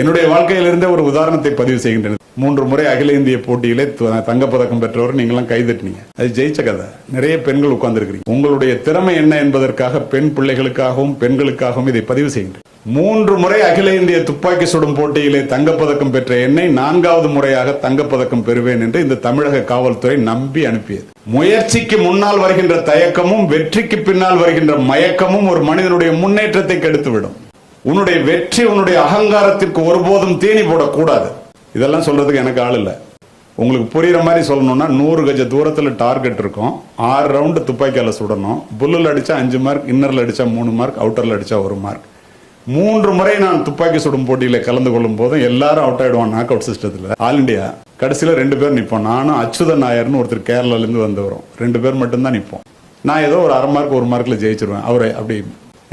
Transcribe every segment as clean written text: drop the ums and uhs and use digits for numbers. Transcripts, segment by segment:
என்னுடைய வாழ்க்கையிலிருந்தே ஒரு உதாரணத்தை பதிவு செய்கின்றன. 3 முறை அகில இந்திய போட்டியிலே தங்கப்பதக்கம் பெற்றவர் நீங்களாம் கைதட்டினீங்க. அது ஜெயிச்ச கதை. நிறைய பெண்கள் உட்கார்ந்துருக்கிறீங்க. உங்களுடைய திறமை என்ன என்பதற்காக பெண் பிள்ளைகளுக்காகவும் பெண்களுக்காகவும் இதை பதிவு செய்கின்றேன். 3 முறை அகில இந்திய துப்பாக்கி சுடும் போட்டியிலே தங்கப்பதக்கம் பெற்ற என்னை 4வது முறையாக தங்கப்பதக்கம் பெறுவேன் என்று இந்த தமிழக காவல்துறை நம்பி அனுப்பியது. முயற்சிக்கு முன்னால் வருகின்ற தயக்கமும் வெற்றிக்கு பின்னால் வருகின்ற மயக்கமும் ஒரு மனிதனுடைய முன்னேற்றத்தை கெடுத்துவிடும். உன்னுடைய வெற்றி உன்னுடைய அகங்காரத்திற்கு ஒருபோதும் தீனி போடக்கூடாது. இதெல்லாம் சொல்றதுக்கு எனக்கு ஆள் இல்லை. உங்களுக்கு புரியுற மாதிரி சொல்லணும்னா 100 கஜ தூரத்தில் டார்கெட் இருக்கும். 6 ரவுண்டு துப்பாக்கியால சுடணும். புல்லில் அடிச்சா 5 மார்க், இன்னரில் அடிச்சா 3 மார்க், அவுட்டரில் அடிச்சா 1 மார்க். 3 முறை நான் துப்பாக்கி சுடும் போட்டியில கலந்து கொள்ளும் போதும் எல்லாரும் அவுட் ஆயிடுவான் நாக் அவுட் சிஸ்டத்தில். ஆல் இண்டியா கடைசியில் 2 பேர் நிற்போம். நானும் அச்சுதன் நாயர்னு ஒருத்தர் கேரளாலேருந்து வந்து வரும். 2 பேர் மட்டும்தான் நிற்போம். நான் ஏதோ ஒரு 1/2 மார்க் 1 மார்க்கில் ஜெயிச்சிருவேன். அவரை அப்படி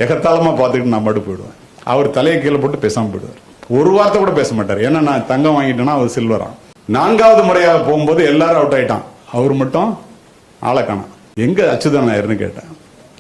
எகத்தாளமாக பார்த்துக்கிட்டு நான் மட்டும் போயிடுவேன். அவர் தலையை கீழே போட்டு பேசாமல் போயிடுவார். ஒரு வார்த்தை கூட பேச மாட்டார். ஏன்னா நான் தங்கம் வாங்கிட்டேன்னா அவர் சில்வரான். 4வது முறையாக போகும்போது எல்லாரும் அவுட் ஆயிட்டான். அவர் மட்டும் ஆளை காணாம். எங்க அச்சுதன் நாயர்னு கேட்டேன்.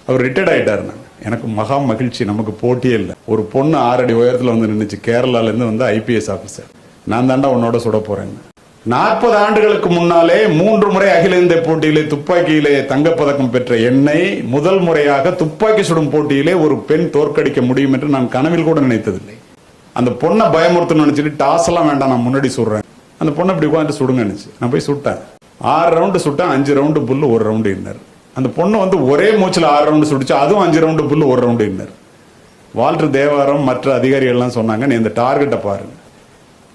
அவர் ரிட்டையர்ட் ஆயிட்டாருன்னு. எனக்கு மகா மகிழ்ச்சி. நமக்கு போட்டியே இல்லை. ஒரு பொண்ணு 6 அடி உயரத்தில் வந்து நின்றுச்சு. கேரளாலேருந்து வந்து IPS ஆஃபீஸர். நான் தாண்டா உன்னோட சுட போறேன். 40 ஆண்டுகளுக்கு முன்னாலே 3 முறை அகில இந்திய போட்டியிலே துப்பாக்கியிலே தங்கப்பதக்கம் பெற்ற என்னை முதல் முறையாக துப்பாக்கி சுடும் போட்டியிலே ஒரு பெண் தோற்கடிக்க முடியும் என்று நான் கனவில் கூட நினைத்ததில்லை. அந்த பொண்ணை பயமுறுத்தணும்னு நினைச்சிட்டு டாஸ் எல்லாம் வேண்டாம், நான் முன்னாடி சுடுறேன். அந்த பொண்ணை இப்படி உட்காந்து சுடுங்க நினைச்சு நான் போய் சுட்டேன். 6 ரவுண்டு சுட்டேன். 5 ரவுண்டு புல்லு, 1 ரவுண்டு இன்னர். அந்த பொண்ணு வந்து ஒரே மூச்சில் 6 ரவுண்டு சுடிச்சு. அதுவும் 5 ரவுண்டு புல்லு, 1 ரவுண்டு இன்னர். வால்டர் தேவாரம் மற்ற அதிகாரிகள்லாம் சொன்னாங்க, நீ இந்த டார்கெட்டை பாருங்க.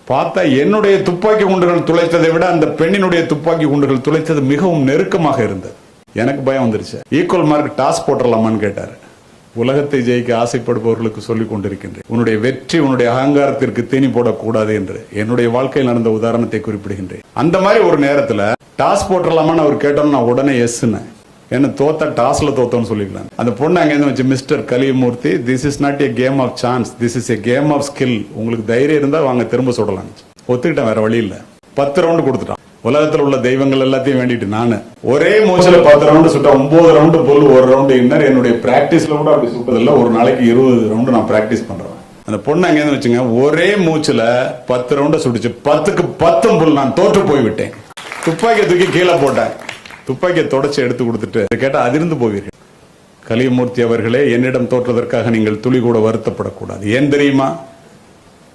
பார்த்தா என்னுடைய துப்பாக்கி குண்டுகள் துளைத்ததை விட அந்த பெண்ணினுடைய துப்பாக்கி குண்டுகள் துளைத்தது மிகவும் நெருக்கமாக இருந்தது. எனக்கு பயம் வந்துருச்சு. ஈக்குவல் மார்க் டாஸ் போட்டுடலாமான்னு கேட்டாரு. உலகத்தை ஜெயிக்க ஆசைப்படுபவர்களுக்கு சொல்லிக் கொண்டிருக்கின்றேன், உன்னுடைய வெற்றி உன்னுடைய அகங்காரத்திற்கு தீனி போடக்கூடாது என்று என்னுடைய வாழ்க்கையில் நடந்த உதாரணத்தை குறிப்பிடுகின்றேன். அந்த மாதிரி ஒரு நேரத்தில் டாஸ் போட்டுடலாமான்னு அவர் கேட்டோம். நான் உடனே எஸ்ன்னு. என்ன தோத்தா டாஸ்ல தோத்தோன்னு சொல்லிக்கலாம். அந்த பொண்ணு அங்கேருந்து வச்சு, mister Kaliyamurthy, this is not a game of chance, this is a game of skill. உங்களுக்கு தைரியம் இருந்தா வாங்க திரும்ப சுடலாம். ஒத்துக்கிட்டேன், வேற வழி இல்லை. 10 ரவுண்டு கொடுத்துட்டான். உலகத்தில் உள்ள தெய்வங்கள் எல்லாத்தையும் வேண்டிட்டு நானு ஒரே மூச்சில் 10 ரவுண்டு சுட்டா. 9 ரவுண்டு புல், 1 ரவுண்டு இன்னர். என்னுடைய பிராக்டிஸ்ல கூட அப்படி சுட்டதில்லை. ஒரு நாளைக்கு 20 ரவுண்டு நான் பிராக்டிஸ் பண்றேன். அந்த பொண்ணு அங்கேருந்து வச்சுங்க, ஒரே மூச்சில் 10 ரவுண்டு சுட்டுச்சு. 10க்கு 10 புல். நான் தோற்று போய்விட்டேன். துப்பாக்கியை தூக்கி கீழே போட்டேன். துப்பாக்கியை தொடச்சி எடுத்து கொடுத்துட்டு கேட்டா அதிர்ந்து போவீர்கள். கலியமூர்த்தி அவர்களே, என்னிடம் தோற்றதற்காக நீங்கள் துளி கூட வருத்தப்படக்கூடாது. ஏன் தெரியுமா?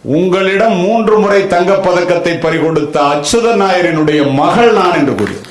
உங்களிடம் 3 முறை தங்கப்பதக்கத்தை பறிகொடுத்த அச்சுதன் நாயரினுடைய மகள் நான் என்று கூறியது.